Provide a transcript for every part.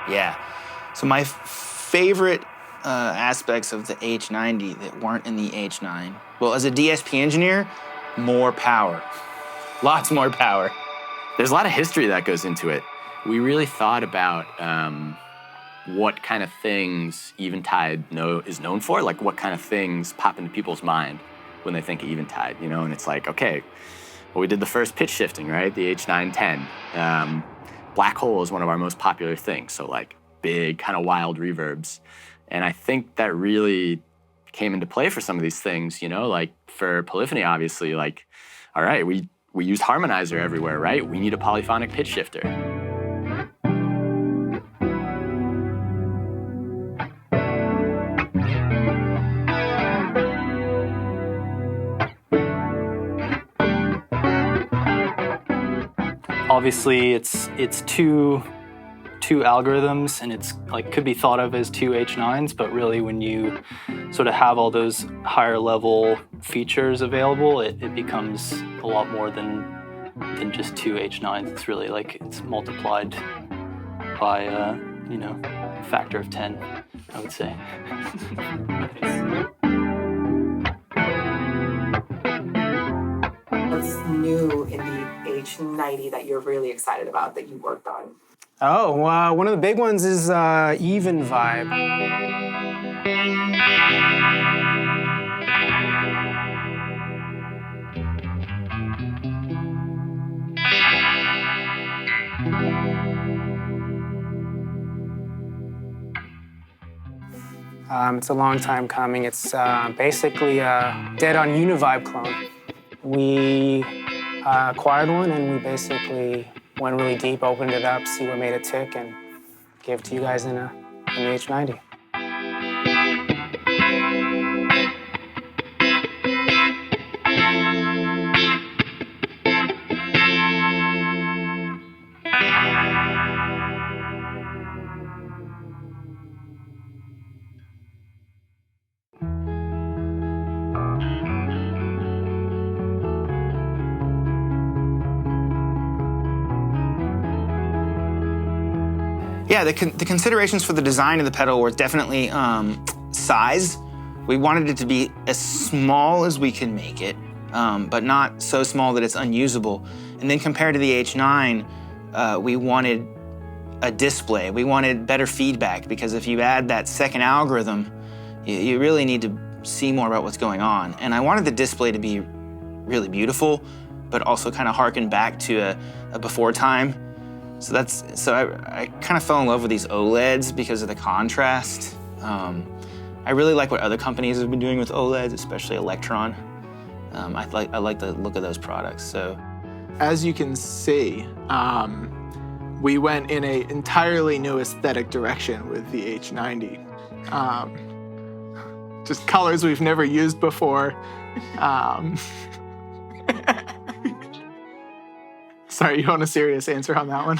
Yeah. So my favorite aspects of the H90 that weren't in the H9, well, as a DSP engineer, more power. Lots more power. There's a lot of history that goes into it. We really thought about what kind of things Eventide is known for, like what kind of things pop into people's mind when they think of Eventide, you know? And it's like, okay, well, we did the first pitch shifting, right? The H910. Black hole is one of our most popular things, so like big, kind of wild reverbs. And I think that really came into play for some of these things, you know? Like for polyphony, obviously, like, all right, we use Harmonizer everywhere, right? We need a polyphonic pitch shifter. Obviously, it's two algorithms, and it's like could be thought of as two H9s, but really when you sort of have all those higher level features available, it becomes a lot more than just two H9s. It's really like it's multiplied by you know, a factor of 10, I would say. What's new in the H90 that you're really excited about that you worked on? Oh, one of the big ones is Evenvibe. It's a long time coming. It's basically a dead-on Univibe clone. We acquired one, and we basically went really deep, opened it up, see what made it tick, and gave it to you guys in the H90. Yeah, the considerations for the design of the pedal were definitely size. We wanted it to be as small as we can make it, but not so small that it's unusable. And then compared to the H9, we wanted a display. We wanted better feedback, because if you add that second algorithm, you really need to see more about what's going on. And I wanted the display to be really beautiful, but also kind of harken back to a before time. So I kind of fell in love with these OLEDs because of the contrast. I really like what other companies have been doing with OLEDs, especially Electron. I like the look of those products. So, as you can see, we went in an entirely new aesthetic direction with the H90. Just colors we've never used before. Sorry, you want a serious answer on that one?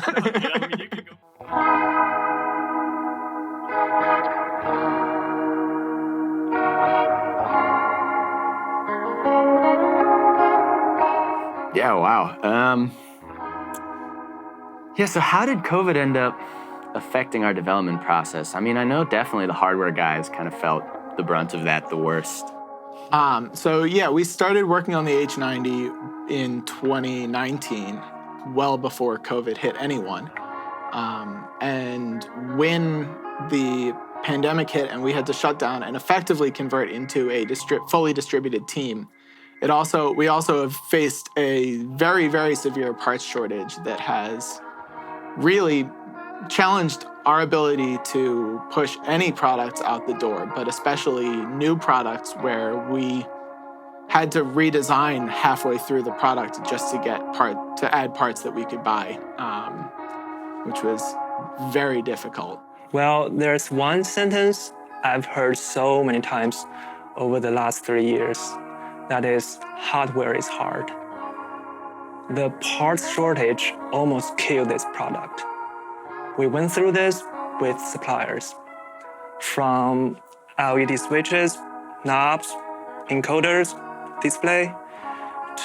Yeah, wow. Yeah, so how did COVID end up affecting our development process? I mean, I know definitely the hardware guys kind of felt the brunt of that the worst. So yeah, we started working on the H90 in 2019, well before COVID hit anyone. And when the pandemic hit and we had to shut down and effectively convert into a fully distributed team, we also have faced a very, very severe parts shortage that has really challenged our ability to push any products out the door, but especially new products where we had to redesign halfway through the product just to add parts that we could buy, which was very difficult. Well, there's one sentence I've heard so many times over the last 3 years. That is, hardware is hard. The parts shortage almost killed this product. We went through this with suppliers, from LED switches, knobs, encoders, display,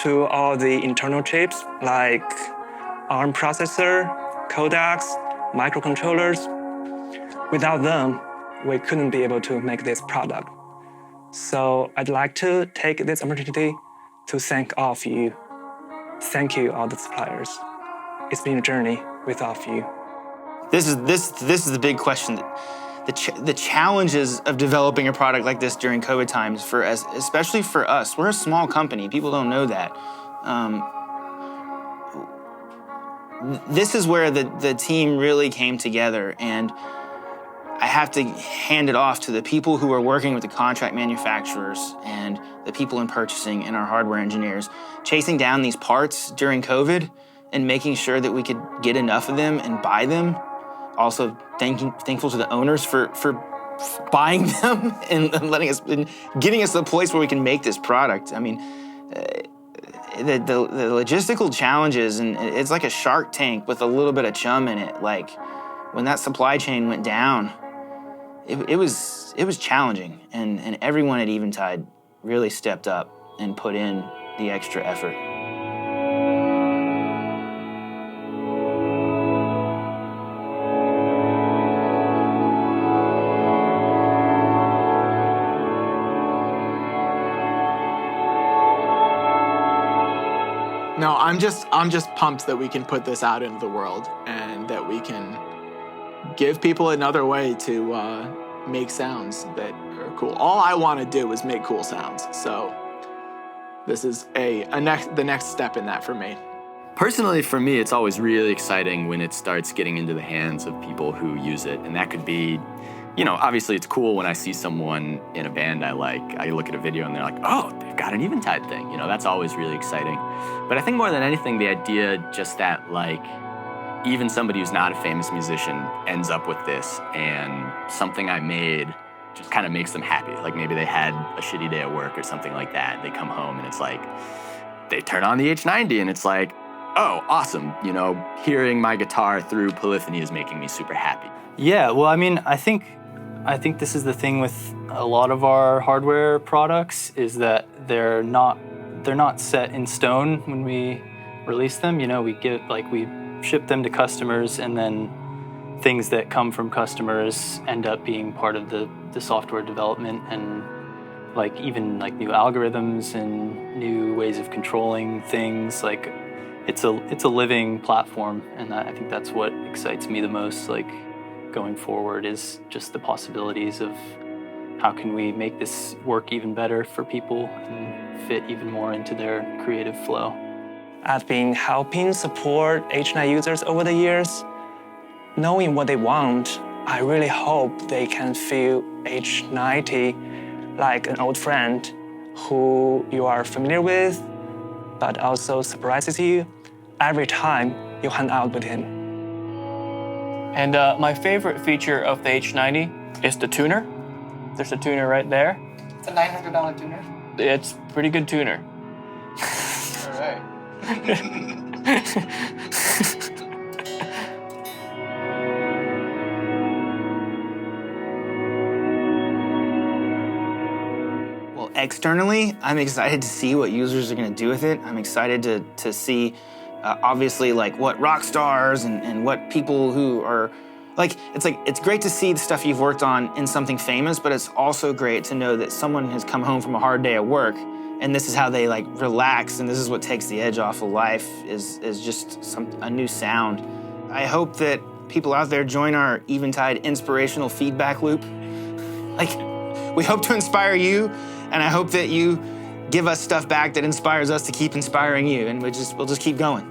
to all the internal chips like ARM processor, codecs, microcontrollers. Without them, we couldn't be able to make this product. So I'd like to take this opportunity to thank all of you. Thank you, all the suppliers. It's been a journey with all of you. This is the big question. The challenges of developing a product like this during COVID times, especially for us. We're a small company. People don't know that. This is where the team really came together, and I have to hand it off to the people who are working with the contract manufacturers and the people in purchasing and our hardware engineers, chasing down these parts during COVID and making sure that we could get enough of them and buy them. Also thankful to the owners for buying them and letting us, and getting us to the place where we can make this product. I mean, the logistical challenges, and it's like a shark tank with a little bit of chum in it. Like when that supply chain went down, it was challenging, and everyone at Eventide really stepped up and put in the extra effort. No, I'm just pumped that we can put this out into the world and that we can give people another way to make sounds that are cool. All I want to do is make cool sounds. So this is the next step in that for me. Personally, for me, it's always really exciting when it starts getting into the hands of people who use it. And that could be, obviously it's cool when I see someone in a band I like. I look at a video and they're like, oh, they've got an Eventide thing. That's always really exciting. But I think more than anything, the idea just that even somebody who's not a famous musician ends up with this, and something I made just kind of makes them happy. Like maybe they had a shitty day at work or something like that. They come home and it's like, they turn on the H90 and it's like, oh, awesome. Hearing my guitar through polyphony is making me super happy. Yeah, well, I mean, I think this is the thing with a lot of our hardware products, is that they're not set in stone when we release them. We ship them to customers, and then things that come from customers end up being part of the software development, and even new algorithms and new ways of controlling things. It's a living platform, and I think that's what excites me the most. Going forward is just the possibilities of how can we make this work even better for people and fit even more into their creative flow. I've been helping support H9 users over the years. Knowing what they want, I really hope they can feel H90 like an old friend who you are familiar with, but also surprises you every time you hang out with him. And my favorite feature of the H90 is the tuner. There's a tuner right there. It's a $900 tuner. It's a pretty good tuner. All right. Well, externally, I'm excited to see what users are going to do with it. I'm excited to see, obviously, what rock stars and what people who are, it's great to see the stuff you've worked on in something famous, but it's also great to know that someone has come home from a hard day at work, and this is how they relax, and this is what takes the edge off of life, is just a new sound. I hope that people out there join our Eventide inspirational feedback loop. We hope to inspire you, and I hope that you give us stuff back that inspires us to keep inspiring you, and we'll just keep going.